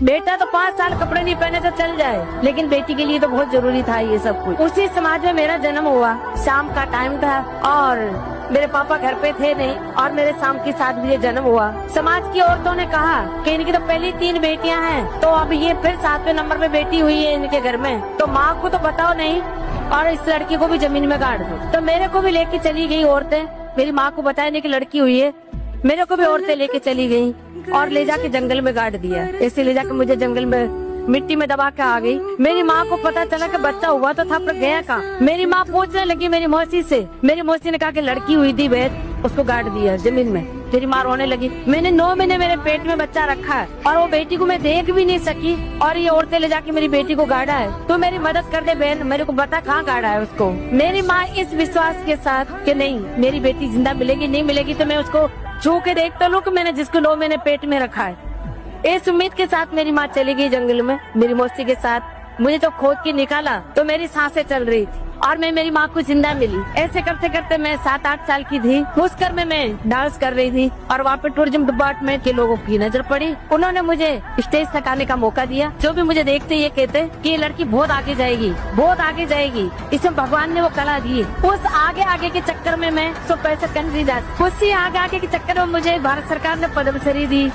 बेटा तो 5 साल कपड़े नहीं पहने तो चल जाए, लेकिन बेटी के लिए तो बहुत जरूरी था ये सब कुछ। उसी समाज में मेरा जन्म हुआ, शाम का टाइम था और मेरे पापा घर पे थे नहीं और मेरे शाम के साथ भी ये जन्म हुआ। समाज की औरतों ने कहा कि इनकी तो पहली 3 बेटियां हैं, तो अब ये फिर 7वें नंबर पे बेटी हुई है इनके घर में, तो माँ को तो बताओ नहीं और इस लड़की को भी जमीन में गाड़ दो। तो मेरे को भी लेके चली गई औरतें, मेरी माँ को बताया नहीं कि लड़की हुई है, मेरे को भी औरतें लेके चली गई और ले जाके जंगल में गाड़ दिया। ऐसे ले जाके मुझे जंगल में मिट्टी में दबा के आ गई। मेरी माँ को पता चला कि बच्चा हुआ तो था पर गया कहाँ। मेरी माँ पूछने लगी मेरी मौसी से, मेरी मौसी ने कहा कि लड़की हुई थी बेट, उसको गाड़ दिया जमीन में। मेरी माँ रोने लगी। मैंने 9 महीने मेरे पेट में बच्चा रखा है और वो बेटी को मैं देख भी नहीं सकी और ये औरतें ले जाके मेरी बेटी को गाड़ा है। तो मेरी मदद कर दे बहन, मेरे को बता कहाँ गाड़ा है उसको। मेरी माँ इस विश्वास के साथ कि नहीं मेरी बेटी जिंदा मिलेगी, नहीं मिलेगी तो मैं उसको छू के देख तो लूं कि मैंने जिसको 9 महीने पेट में रखा है। इस उम्मीद के साथ मेरी माँ चली गई जंगल में मेरी मौसी के साथ। मुझे तो खोद के निकाला तो मेरी सांसें चल रही थी और मैं मेरी माँ को जिंदा मिली। ऐसे करते करते मैं 7-8 साल की थी। उस घर में मैं डांस कर रही थी और वहाँ पे टूरिज्म डिपार्टमेंट के लोगों की नजर पड़ी। उन्होंने मुझे स्टेज तक आने का मौका दिया। जो भी मुझे देखते ये कहते कि ये लड़की बहुत आगे जाएगी, बहुत आगे जाएगी, इसमें भगवान ने वो कला दी। उस आगे आगे के चक्कर में मैं 165 कंट्री जा, उसी आगे आगे के चक्कर में मुझे भारत सरकार ने पद्मश्री दी,